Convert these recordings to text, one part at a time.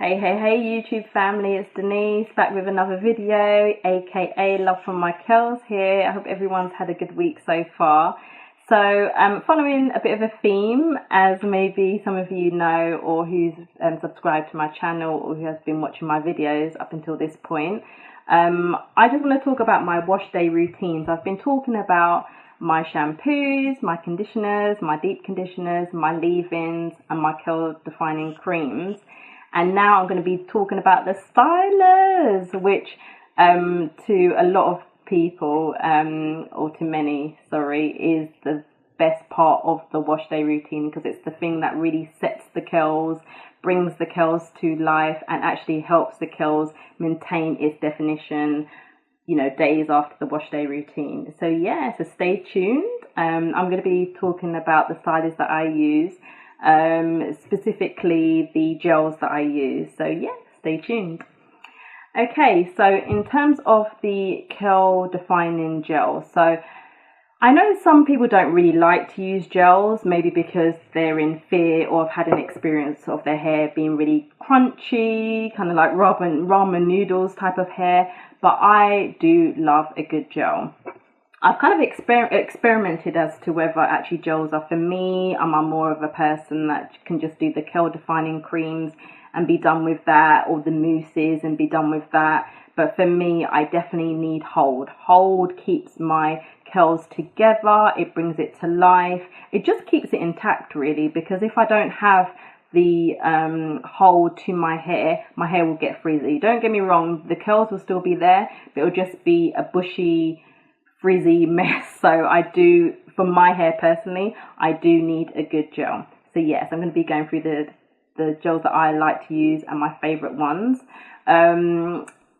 Hey YouTube family, it's Denise back with another video, aka Love from My Curls here. I hope everyone's had a good week so far. So following a bit of a theme, as maybe some of you know, or who's subscribed to my channel or who has been watching my videos up until this point, I just want to talk about my wash day routines. I've been talking about my shampoos, my conditioners, my deep conditioners, my leave-ins and my curl defining creams. And now I'm going to be talking about the stylers, which to a lot of people, or to many, sorry, is the best part of the wash day routine, because it's the thing that really sets the curls, brings the curls to life, and actually helps the curls maintain its definition, you know, days after the wash day routine. So yeah, so stay tuned. I'm going to be talking about the stylers that I use, specifically the gels that I use. So yeah, stay tuned. Okay, so in terms of the curl defining gel, so I know some people don't really like to use gels, maybe because they're in fear or have had an experience of their hair being really crunchy, kind of like ramen noodles type of hair, but I do love a good gel. I've kind of experimented as to whether actually gels are for me. I'm more of a person that can just do the curl defining creams and be done with that, or the mousses and be done with that. But for me, I definitely need hold. Hold keeps my curls together. It brings it to life. It just keeps it intact, really, because if I don't have the hold to my hair will get frizzy. Don't get me wrong, the curls will still be there, but it'll just be a bushy, frizzy mess. So I do, for my hair personally, I do need a good gel. So yes, I'm going to be going through the gels that I like to use and my favorite ones.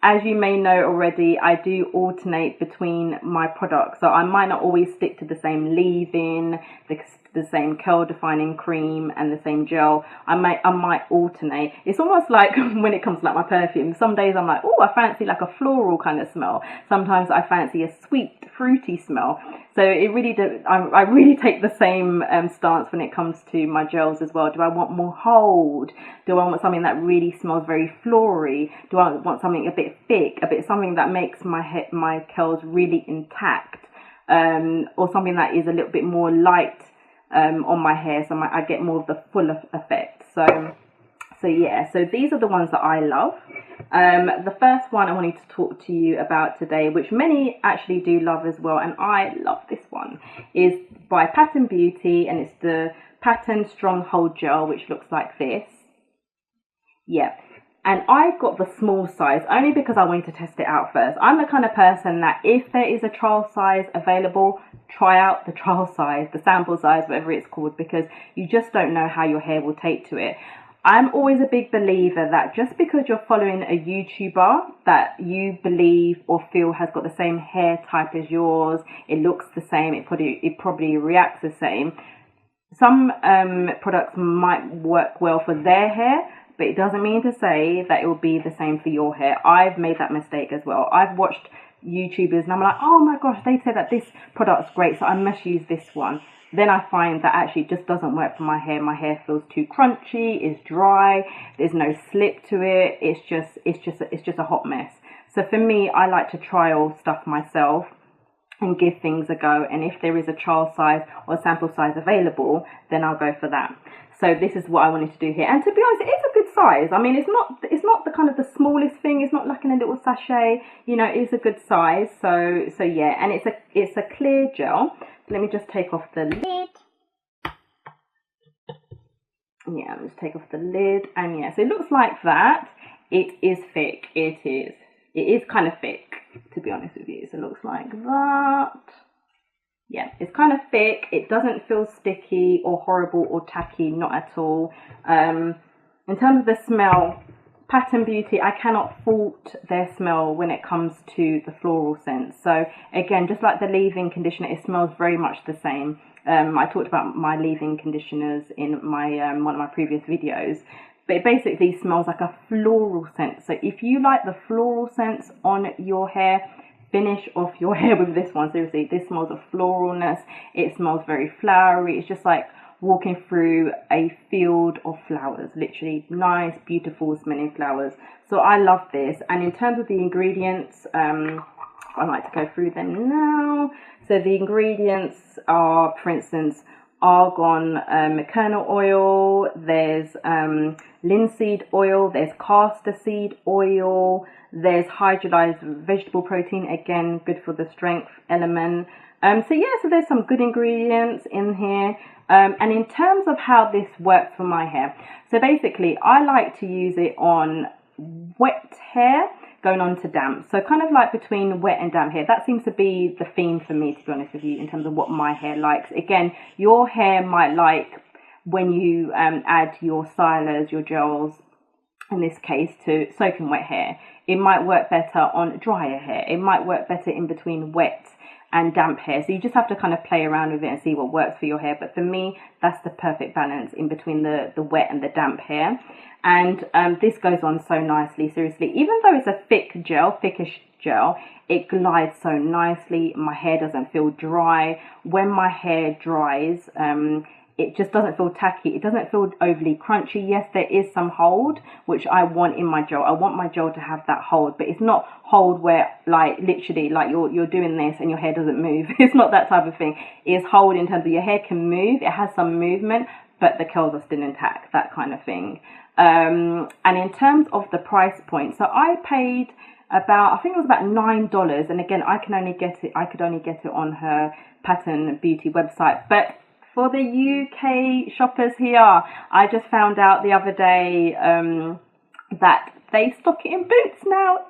As you may know already, I do alternate between my products, so I might not always stick to the same leave-in, the same curl defining cream and the same gel. I might alternate. It's almost like when it comes to like my perfume, some days I'm like, oh, I fancy like a floral kind of smell. Sometimes I fancy a sweet, fruity smell. So it really I really take the same stance when it comes to my gels as well. Do I want more hold? Do I want something that really smells very floral? Do I want something a bit thick, something that makes my curls really intact, or something that is a little bit more light on my hair, so I get more of the full effect. So yeah, so these are the ones that I love. The first one I wanted to talk to you about today, which many actually do love as well, and I love this one, is by Misha Beauty, and it's the Pattern Strong Hold Gel, which looks like this. Yeah. And I got the small size only because I wanted to test it out first. I'm the kind of person that if there is a trial size available, try out the trial size, the sample size, whatever it's called, because you just don't know how your hair will take to it. I'm always a big believer that just because you're following a YouTuber that you believe or feel has got the same hair type as yours, it looks the same, it probably reacts the same. Some products might work well for their hair, but it doesn't mean to say that it will be the same for your hair. I've made that mistake as well. I've watched YouTubers and I'm like, oh my gosh, they said that this product's great, so I must use this one. Then I find that actually it just doesn't work for my hair. My hair feels too crunchy, it's dry, there's no slip to it. It's just a hot mess. So for me, I like to trial stuff myself and give things a go, and if there is a trial size or sample size available, then I'll go for that. So this is what I wanted to do here, and to be honest, it is a good size. I mean, it's not the kind of the smallest thing. It's not like in a little sachet. You know, it's a good size. So yeah, and it's a clear gel. Let me just take off the lid. Yeah, let's take off the lid, and yeah, so it looks like that. It is thick. It is kind of thick, to be honest with you. So it looks like that. Yeah, it's kind of thick. It doesn't feel sticky or horrible or tacky, not at all. In terms of the smell, Misha Beauty, I cannot fault their smell when it comes to the floral scent. So again, just like the leave-in conditioner, it smells very much the same. I talked about my leave-in conditioners in my one of my previous videos. But it basically smells like a floral scent. So if you like the floral scents on your hair, finish off your hair with this one. Seriously, this smells of floralness. It smells very flowery. It's just like walking through a field of flowers, literally nice, beautiful smelling flowers. So I love this. And in terms of the ingredients, I like to go through them now. So the ingredients are, for instance, argan kernel oil, there's linseed oil, there's castor seed oil, there's hydrolyzed vegetable protein, again good for the strength element. So there's some good ingredients in here. And in terms of how this works for my hair, so basically I like to use it on wet hair going on to damp, so kind of like between wet and damp hair. That seems to be the theme for me, to be honest with you, in terms of what my hair likes. Again, your hair might like when you add your stylers, your gels in this case, to soaking wet hair. It might work better on drier hair. It might work better in between wet and damp hair. So you just have to kind of play around with it and see what works for your hair. But for me, that's the perfect balance in between the wet and the damp hair. And this goes on so nicely, seriously. Even though it's a thickish gel, it glides so nicely. My hair doesn't feel dry. When my hair dries, it just doesn't feel tacky. It doesn't feel overly crunchy. Yes, there is some hold, which I want in my gel. I want my gel to have that hold, but it's not hold where like literally like you're doing this and your hair doesn't move. It's not that type of thing. It's hold in terms of your hair can move. It has some movement, but the curls are still intact, that kind of thing. And in terms of the price point, so I paid I think it was about $9. And again, I could only get it on her Pattern Beauty website. But for the UK shoppers here, I just found out the other day that they stock it in Boots now.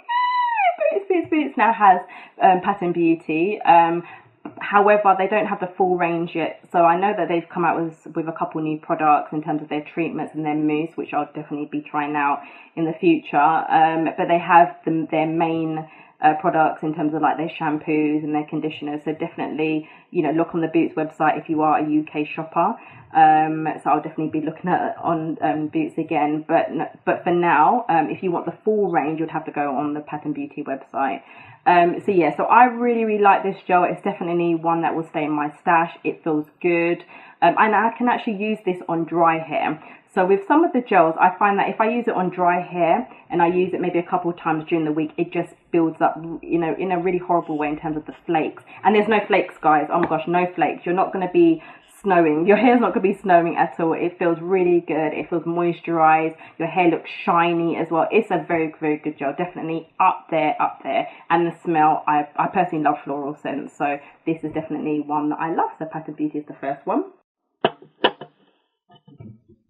Yay! Boots now has Pattern Beauty. However, they don't have the full range yet. So I know that they've come out with a couple new products in terms of their treatments and their mousse, which I'll definitely be trying out in the future. But they have their main products in terms of like their shampoos and their conditioners. So definitely, look on the Boots website if you are a UK shopper. So I'll definitely be looking at on Boots again. But for now, if you want the full range, you'd have to go on the Pattern Beauty website. So I really like this gel. It's definitely one that will stay in my stash. It feels good. And I can actually use this on dry hair. So with some of the gels, I find that if I use it on dry hair and I use it maybe a couple of times during the week, it just builds up, in a really horrible way in terms of the flakes. And there's no flakes, guys. Oh my gosh, no flakes. You're not going to be snowing. Your hair's not going to be snowing at all. It feels really good. It feels moisturized. Your hair looks shiny as well. It's a very good gel. Definitely up there. And the smell, I personally love floral scents. So this is definitely one that I love. So Pattern Beauty is the first one.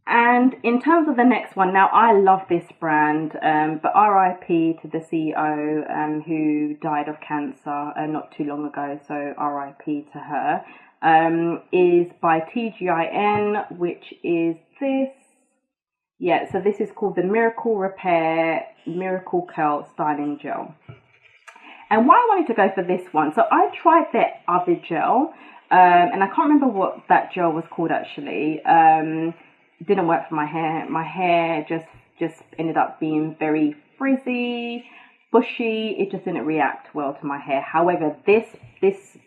And in terms of the next one, now I love this brand, but RIP to the CEO who died of cancer not too long ago, so RIP to her, is by TGIN, which is this. Yeah, so this is called the Miracle Repair Miracle Curl Styling Gel. And why I wanted to go for this one, so I tried their other gel, and I can't remember what that gel was called actually. Didn't work for my hair. My hair just ended up being very frizzy, bushy. It just didn't react well to my hair. However, this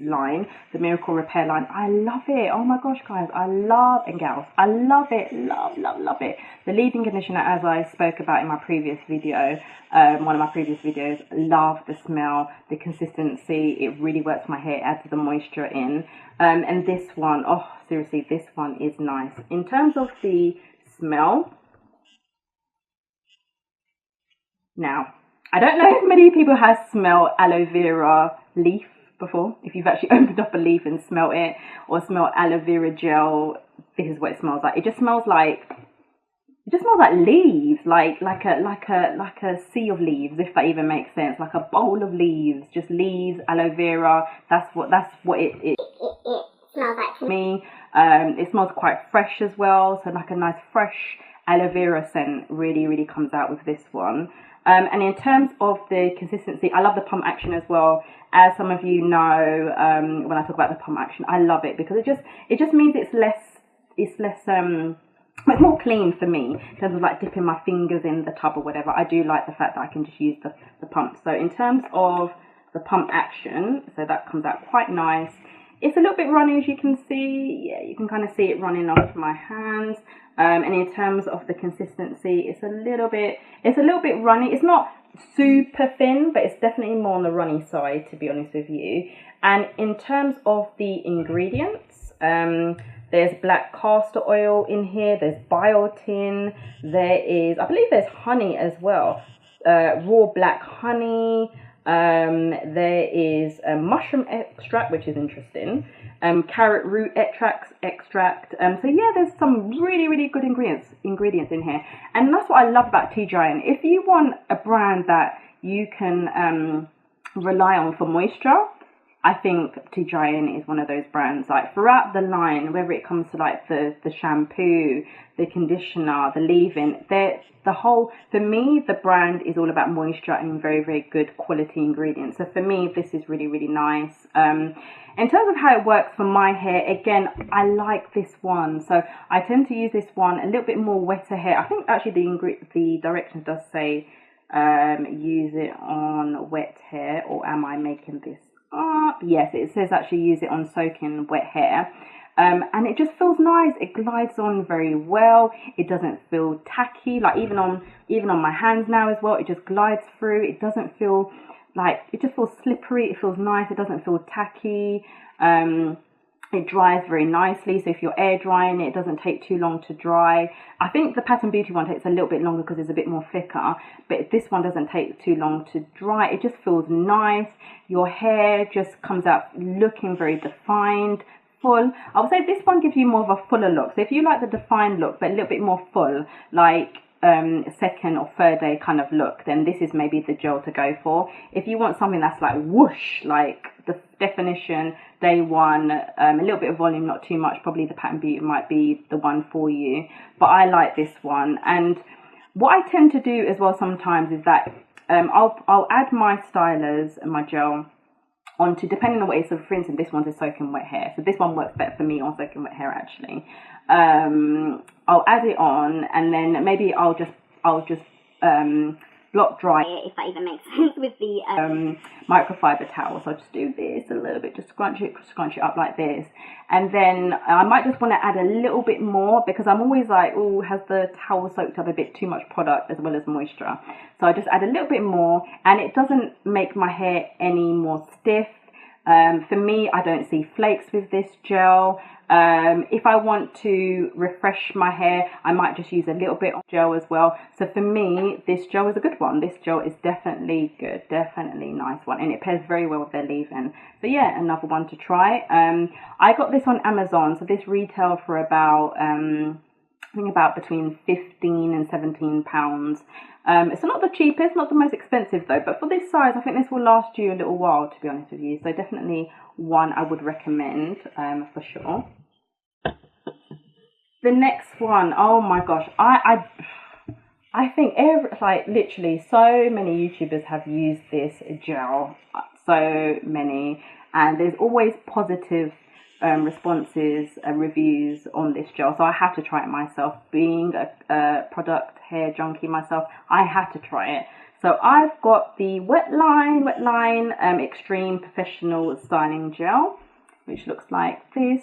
line, the Miracle Repair line, I love it. Oh my gosh, guys, I love it. Love it. The leave-in conditioner, as I spoke about in my previous video, one of my previous videos, love the smell, the consistency. It really works for my hair, adds the moisture in. And this one, oh, seriously, this one is nice. In terms of the smell, now, I don't know if many people have smelled aloe vera leaf before. If you've actually opened up a leaf and smelled it, or smelled aloe vera gel, this is what it smells like. It just smells like leaves, like a sea of leaves, if that even makes sense. Like a bowl of leaves, just leaves, aloe vera. That's what it smells like to me. It smells quite fresh as well, so like a nice fresh aloe vera scent really comes out with this one. And in terms of the consistency, I love the pump action as well. As some of you know, when I talk about the pump action, I love it because it just means it's more clean for me in terms of like dipping my fingers in the tub or whatever. I do like the fact that I can just use the pump. So in terms of the pump action, so that comes out quite nice. It's a little bit runny, as you can see. Yeah, you can kind of see it running off my hands. And in terms of the consistency, it's a little bit runny. It's not super thin, but it's definitely more on the runny side, to be honest with you. And in terms of the ingredients, there's black castor oil in here, there's biotin, I believe there's honey as well, raw black honey, there is a mushroom extract, which is interesting, carrot root extract. So yeah, there's some really good ingredients in here, and that's what I love about Tea Giant. If you want a brand that you can rely on for moisture, I think Tea Giant is one of those brands. Like throughout the line, whether it comes to like the shampoo, the conditioner, the leave-in, for me, the brand is all about moisture and very good quality ingredients. So for me, this is really nice. In terms of how it works for my hair, again, I like this one. So I tend to use this one a little bit more wetter hair. I think actually the directions does say use it on wet hair, or am I making this? Yes, it says actually use it on soaking wet hair. And it just feels nice. It glides on very well. It doesn't feel tacky. Like even on my hands now as well, it just glides through. It doesn't feel like, it just feels slippery. It feels nice. It doesn't feel tacky. It dries very nicely. So if you're air drying it doesn't take too long to dry. I think the Pat and Beauty one takes a little bit longer because it's a bit more thicker, but this one doesn't take too long to dry. It just feels nice. Your hair just comes out looking very defined, full. I would say this one gives you more of a fuller look. So if you like the defined look but a little bit more full, like second or third day kind of look, then this is maybe the gel to go for. If you want something that's like whoosh, like the definition day one, a little bit of volume, not too much, probably the Pat and Beauty might be the one for you. But I like this one. And what I tend to do as well sometimes is that I'll add my stylers and my gel onto, depending on what it is. So for instance, this one's a soaking wet hair, so this one works better for me on soaking wet hair actually. I'll add it on, and then maybe I'll just block dry it, if that even makes sense, with the microfiber towel. So I'll just do this a little bit, just scrunch it up like this, and then I might just want to add a little bit more, because I'm always like, oh, has the towel soaked up a bit too much product as well as moisture? So I just add a little bit more, and it doesn't make my hair any more stiff. For me, I don't see flakes with this gel. If I want to refresh my hair, I might just use a little bit of gel as well. So for me, this gel is a good one. This gel is definitely good, definitely nice one, and it pairs very well with their leave-in. So yeah, another one to try. I got this on Amazon, so this retailed for about I think about between £15 and £17. It's not the cheapest, not the most expensive though, but for this size, I think this will last you a little while, to be honest with you. So definitely one I would recommend for sure. The next one, oh my gosh, I think literally so many YouTubers have used this gel, so many, and there's always positive responses, reviews on this gel, so I had to try it myself. Being a product hair junkie myself, I had to try it. So I've got the Wetline Extreme Professional Styling Gel, which looks like this.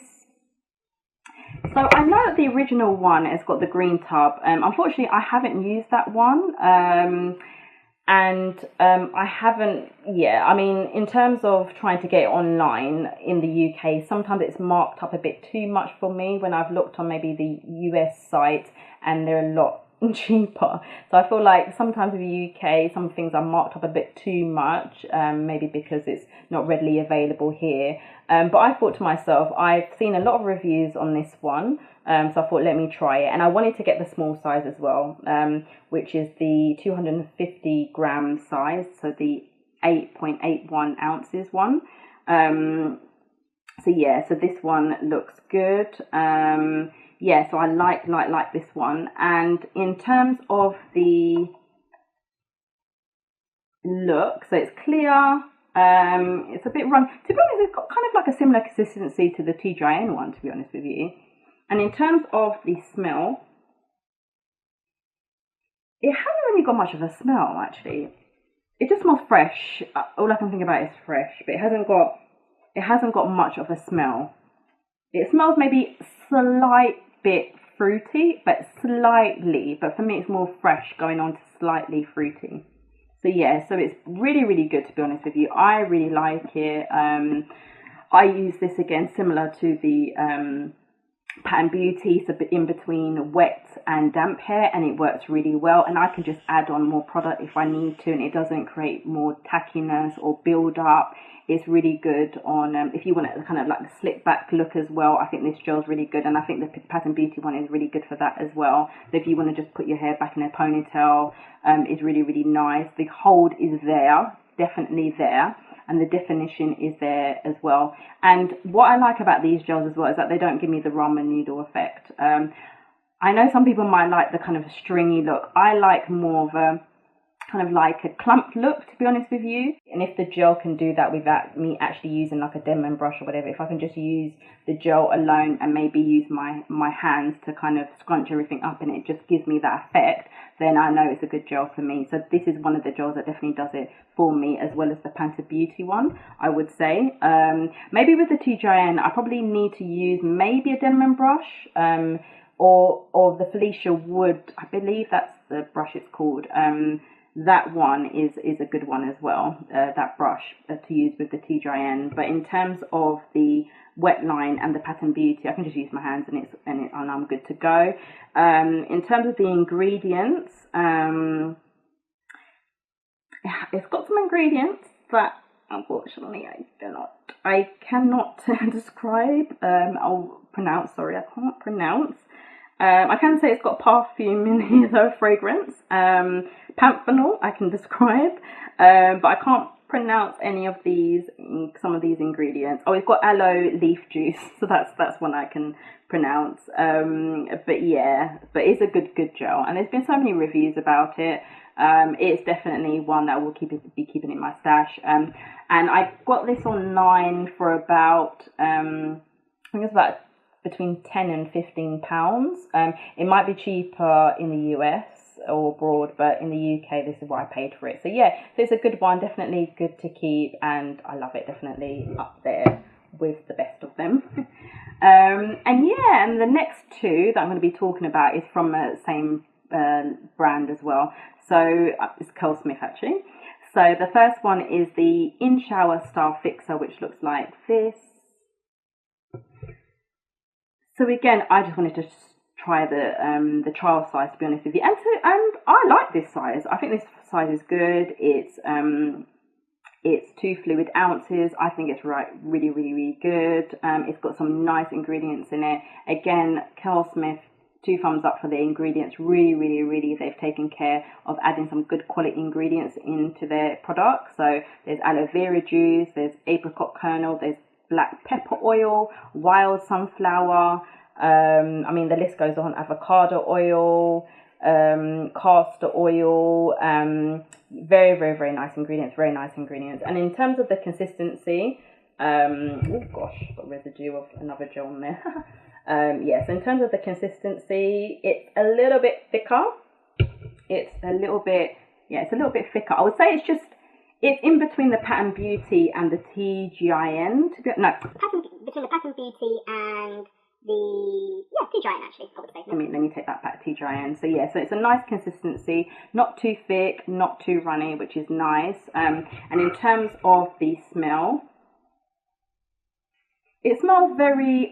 So I know that the original one has got the green tub. Unfortunately, I haven't used that one. I haven't, I mean, in terms of trying to get it online in the UK, sometimes it's marked up a bit too much for me when I've looked on maybe the US site, and they're a lot cheaper. So I feel like sometimes in the UK, some things are marked up a bit too much, maybe because it's not readily available here. But I thought to myself, I've seen a lot of reviews on this one, so I thought, let me try it. And I wanted to get the small size as well, which is the 250 gram size, so the 8.81 ounces one. So yeah, so this one looks good. So I like this one. And in terms of the look, so it's clear. It's a bit run. To be honest, it's got kind of like a similar consistency to the Tea Giant one, to be honest with you. And in terms of the smell, it hasn't really got much of a smell, actually. It just smells fresh. All I can think about is fresh, but it hasn't got it hasn't got much of a smell. It smells maybe slight bit fruity, but slightly. But for me, it's more fresh, going on to slightly fruity. So yeah, so it's really, really good, to be honest with you. I really like it. I use this again, similar to the Pattern Beauty, so in between wet and damp hair, and it works really well. And I can just add on more product if I need to, and it doesn't create more tackiness or build up. It's really good on if you want to kind of like the slick back look as well. I think this gel is really good, and I think the Pattern Beauty one is really good for that as well. So if you want to just put your hair back in a ponytail, it's really, really nice. The hold is there, definitely there, and the definition is there as well. And what I like about these gels as well is that they don't give me the ramen noodle effect. I know some people might like the kind of stringy look. I like more of a kind of like a clumped look, to be honest with you. And if the gel can do that without me actually using like a Denman brush or whatever, if I can just use the gel alone and maybe use my hands to kind of scrunch everything up, and it just gives me that effect, then I know it's a good gel for me. So this is one of the gels that definitely does it for me, as well as the Pattern Beauty one, I would say. Maybe with the TGIN, I probably need to use maybe a Denman brush, or the Felicia Wood, I believe that's the brush it's called. That one is a good one as well, that brush to use with the TGIN. But in terms of the wet line and the Pattern Beauty, I can just use my hands and I'm good to go. In terms of the ingredients, it's got some ingredients that unfortunately I cannot describe. I can't pronounce. I can say it's got perfume in here though, fragrance. Panthenol I can describe, but I can't pronounce any of some of these ingredients. Oh, it's got aloe leaf juice, so that's one I can pronounce. But yeah, but it's a good gel, and there's been so many reviews about it. It's definitely one that I will be keeping in my stash. And I got this online for about I think it's about between 10 and 15 pounds. It might be cheaper in the US or abroad, but in the UK this is what I paid for it. So yeah, so it's a good one, definitely good to keep, and I love it, definitely up there with the best of them. And yeah, and the next two that I'm going to be talking about is from the same brand as well. So it's Curlsmith actually. So the first one is the In Shower Style Fixer, which looks like this. So again, I just wanted to try the trial size, to be honest with you, and I like this size. I think this size is good. It's 2 fluid ounces. I think it's really, really, really good. It's got some nice ingredients in it. Again, Curlsmith, 2 thumbs up for the ingredients. Really, really, really, they've taken care of adding some good quality ingredients into their product. So there's aloe vera juice, there's apricot kernel, there's black pepper oil, wild sunflower, I mean the list goes on, avocado oil, castor oil, very, very, very nice ingredients, very nice ingredients. And in terms of the consistency, oh gosh, got residue of another gel on there. Yeah, so in terms of the consistency, it's a little bit thicker. It's a little bit thicker. I would say it's in between the Pattern Beauty and the TGIN. Between the Pattern Beauty and the TGIN, actually, I would say. Let me take that back, TGIN. So yeah, so it's a nice consistency, not too thick, not too runny, which is nice. And in terms of the smell, it smells very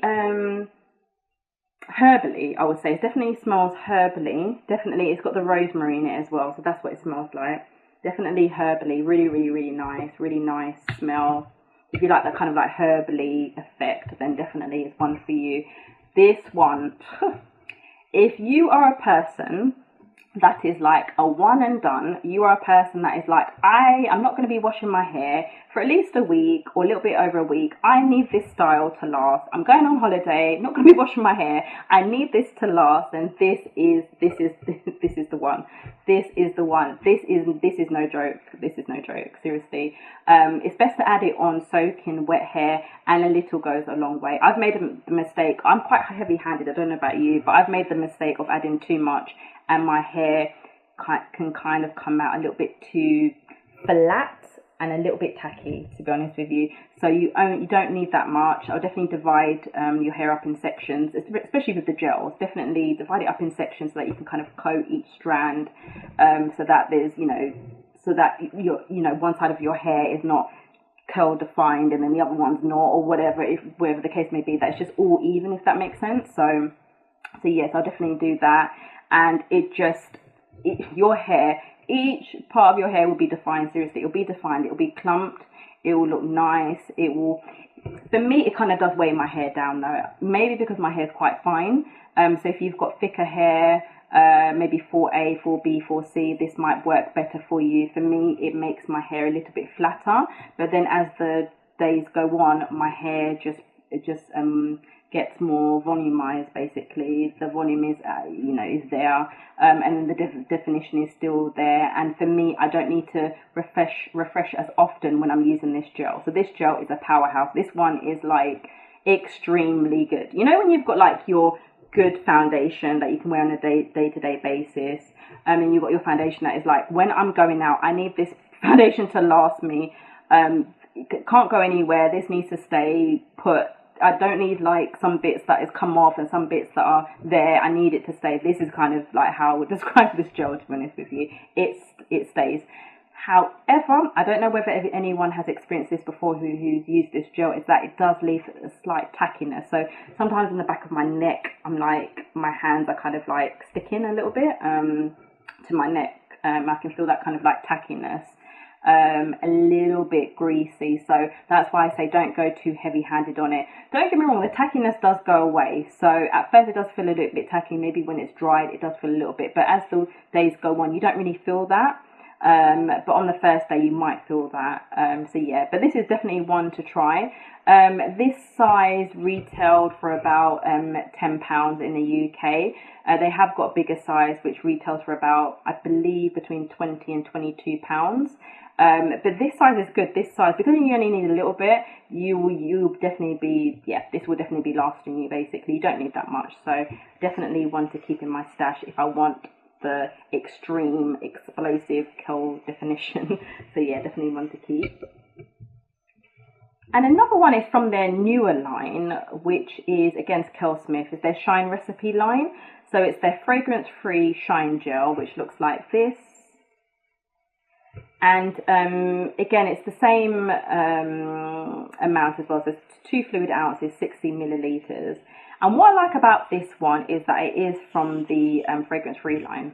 herbally, I would say. It definitely smells herbally. Definitely, it's got the rosemary in it as well, so that's what it smells like. Definitely herbally, really, really, really nice smell. If you like that kind of like herbally effect, then definitely it's one for you. This one, if you are a person that is like a one and done, you are a person that is like, I'm not going to be washing my hair for at least a week or a little bit over a week. I need this style to last. I'm going on holiday, not going to be washing my hair. I need this to last, and this is the one. This is the one. This is no joke. This is no joke. Seriously, it's best to add it on soaking wet hair, and a little goes a long way. I've made the mistake. I'm quite heavy-handed. I don't know about you, but I've made the mistake of adding too much, and my hair can kind of come out a little bit too flat, and a little bit tacky, to be honest with you. So you don't need that much. I'll definitely divide your hair up in sections, especially with the gels. Definitely divide it up in sections so that you can kind of coat each strand, so that there's, so that one side of your hair is not curl defined and then the other one's not, or whatever the case may be. That's just all even, if that makes sense. So yes, I'll definitely do that. And your hair, each part of your hair will be defined. Seriously, it'll be defined, it'll be clumped, it will look nice. For me, it kind of does weigh my hair down though, maybe because my hair is quite fine. So if you've got thicker hair, maybe 4A, 4B, 4C, this might work better for you. For me, it makes my hair a little bit flatter, but then as the days go on, my hair just gets more volumized. Basically, the volume is is there, and then the definition is still there. And for me, I don't need to refresh as often when I'm using this gel. So this gel is a powerhouse. This one is like extremely good. When you've got like your good foundation that you can wear on a day-to-day basis, and you've got your foundation that is like, when I'm going out, I need this foundation to last me. It can't go anywhere. This needs to stay put. I don't need like some bits that has come off and some bits that are there. I need it to stay. This is kind of like how I would describe this gel, to be honest with you. It stays. However, I don't know whether anyone has experienced this before who's used this gel, is that it does leave a slight tackiness. So sometimes in the back of my neck, I'm like, my hands are kind of like sticking a little bit to my neck. I can feel that kind of like tackiness. A little bit greasy, so that's why I say don't go too heavy-handed on it. Don't get me wrong, the tackiness does go away. So at first it does feel a little bit tacky. Maybe when it's dried it does feel a little bit, but as the days go on, you don't really feel that. But on the first day you might feel that. So yeah, but this is definitely one to try. This size retailed for about £10 in the UK. They have got bigger size which retails for about, I believe, between £20 and £22. But this size is good. This size, because you only need a little bit, you'll definitely be, this will definitely be lasting you. Basically, you don't need that much. So definitely one to keep in my stash if I want the extreme explosive curl definition. So yeah, definitely one to keep. And another one is from their newer line, which is against Curlsmith. It's their Shine Recipe line. So it's their fragrance-free shine gel, which looks like this. And again, it's the same amount as well. So it's 2 fluid ounces, 60 milliliters. And what I like about this one is that it is from the fragrance-free line,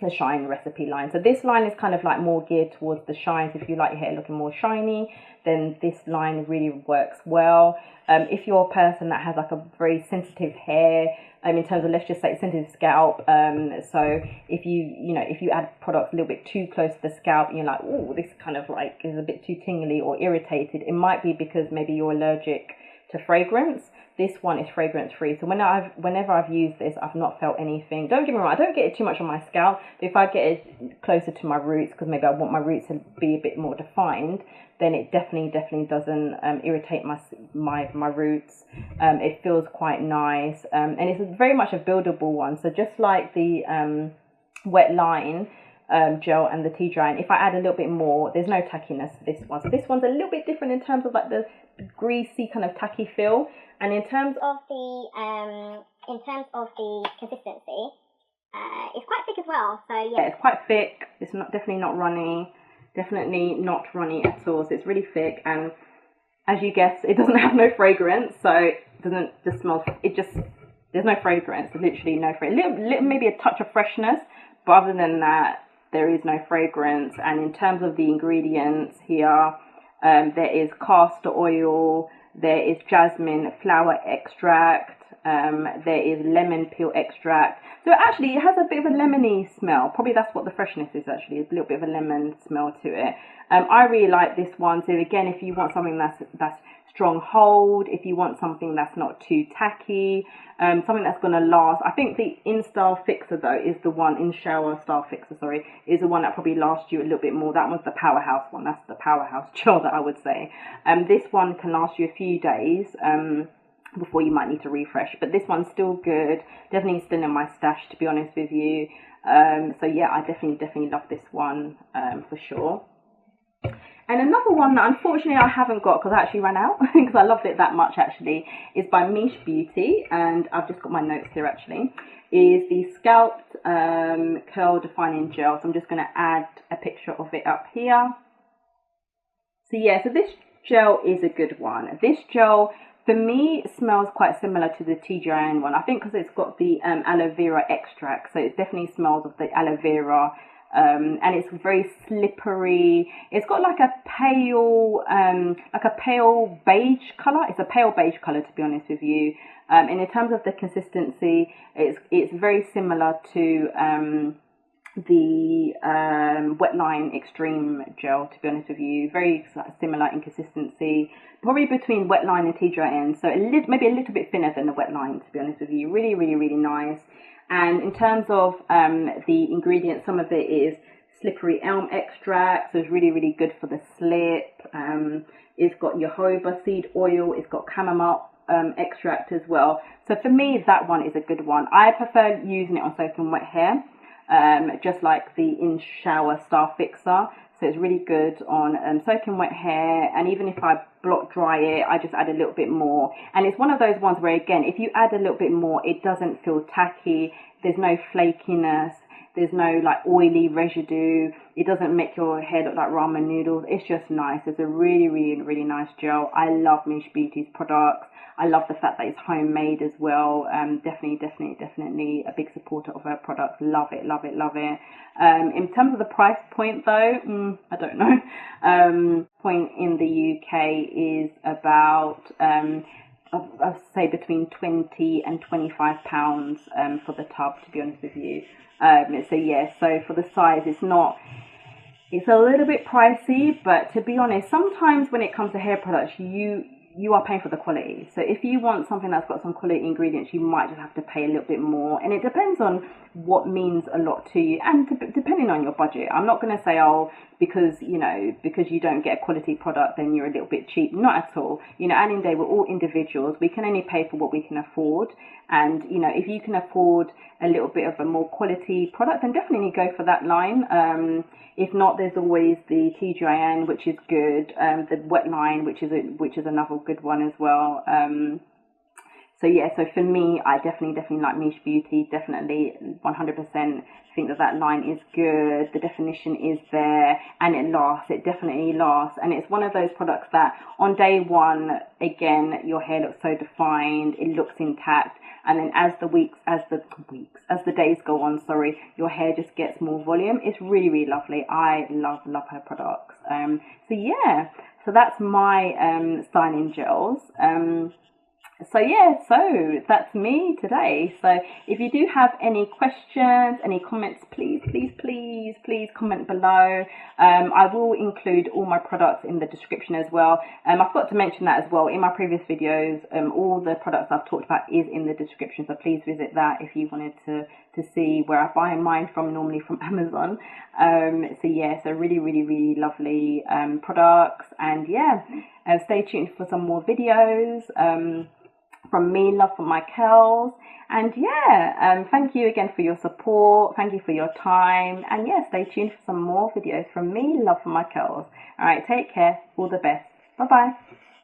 the Shine Recipe line. So this line is kind of like more geared towards the shines. If you like your hair looking more shiny, then this line really works well. If you're a person that has like a very sensitive hair, in terms of, let's just say, sensitive scalp, so if you add products a little bit too close to the scalp, you're like, oh, this kind of like is a bit too tingly or irritated, it might be because maybe you're allergic to fragrance. This one is fragrance free, so whenever I've used this, I've not felt anything. Don't get me wrong, I don't get it too much on my scalp, but if I get it closer to my roots, because maybe I want my roots to be a bit more defined, then it definitely doesn't irritate my roots. It feels quite nice, and it's very much a buildable one. So just like the wet line gel and the tea drying, if I add a little bit more, there's no tackiness to this one. So this one's a little bit different in terms of like the greasy kind of tacky feel, and in terms of the consistency, it's quite thick as well. So yeah, it's quite thick. It's definitely not runny. Definitely not runny at all. So it's really thick, and as you guess, it doesn't have no fragrance. So it doesn't just smell. There's no fragrance. Literally no fragrance. Maybe a touch of freshness, but other than that, there is no fragrance. And in terms of the ingredients here, there is castor oil, there is jasmine flower extract, there is lemon peel extract. So actually it has a bit of a lemony smell. Probably that's what the freshness is actually, a little bit of a lemon smell to it. I really like this one. So again, if you want something that's strong hold, if you want something that's not too tacky, something that's going to last. I think the In-Style Fixer though is the one, In-Shower Style Fixer, sorry, is the one that probably lasts you a little bit more. That one's the powerhouse one. That's the powerhouse gel that I would say. This one can last you a few days before you might need to refresh, but this one's still good. Definitely still in my stash, to be honest with you. So yeah, I definitely love this one for sure. And another one that unfortunately I haven't got because I actually ran out because I loved it that much actually is by Misha Beauty, and I've just got my notes here actually, is the Scalped Curl Defining Gel. So I'm just going to add a picture of it up here. So yeah, so this gel is a good one. This gel for me smells quite similar to the TGIN one. I think because it's got the aloe vera extract, so it definitely smells of the aloe vera. And it's very slippery. It's got like a pale beige color. It's a pale beige color, to be honest with you. And in terms of the consistency, it's very similar to the Wetline Extreme Gel, to be honest with you. Very similar in consistency, probably between Wetline and TGIN. So maybe a little bit thinner than the Wetline, to be honest with you. Really, really, really nice. And in terms of the ingredients, some of it is slippery elm extract, so it's really, really good for the slip. It's got jojoba seed oil, it's got chamomile extract as well. So for me, that one is a good one. I prefer using it on soaking wet hair, just like the In Shower Star Fixer. So it's really good on soaking wet hair, and even if I block dry it, I just add a little bit more. And it's one of those ones where, again, if you add a little bit more, it doesn't feel tacky. There's no flakiness. There's no like oily residue. It doesn't make your hair look like ramen noodles. It's just nice. It's a really, really, really nice gel. I love Misha Beauty's products. I love the fact that it's homemade as well. Definitely a big supporter of her products. Love it, love it, love it. In terms of the price point though, I don't know. Point in the UK is about, I'd say between £20 and £25 for the tub, to be honest with you. So yeah, so for the size, it's a little bit pricey, but to be honest, sometimes when it comes to hair products, you are paying for the quality. So if you want something that's got some quality ingredients, you might just have to pay a little bit more. And it depends on what means a lot to you, and depending on your budget. I'm not going to say, oh, because you don't get a quality product, then you're a little bit cheap. Not at all. At the end of the day, we're all individuals. We can only pay for what we can afford. And, if you can afford a little bit of a more quality product, then definitely go for that line. If not, there's always the TGIN, which is good. The Wetline, which is another good one as well. So yeah, so for me, I definitely like Misha Beauty. Definitely 100% think that line is good. The definition is there, and it lasts. It definitely lasts. And it's one of those products that on day one, again, your hair looks so defined. It looks intact. And then as the days go on, your hair just gets more volume. It's really, really lovely. I love her products. So yeah, so that's my styling gels. So yeah, so that's me today. So if you do have any questions, any comments, please comment below. I will include all my products in the description as well. I've got to mention that as well. In my previous videos, all the products I've talked about is in the description. So please visit that if you wanted to see where I buy mine from, normally from Amazon. So yeah, so really, really, really lovely products. And yeah, stay tuned for some more videos. From me, love for my curls. And yeah, thank you again for your support. Thank you for your time. And yeah, stay tuned for some more videos from me, love for my curls. All right, take care. All the best. Bye bye.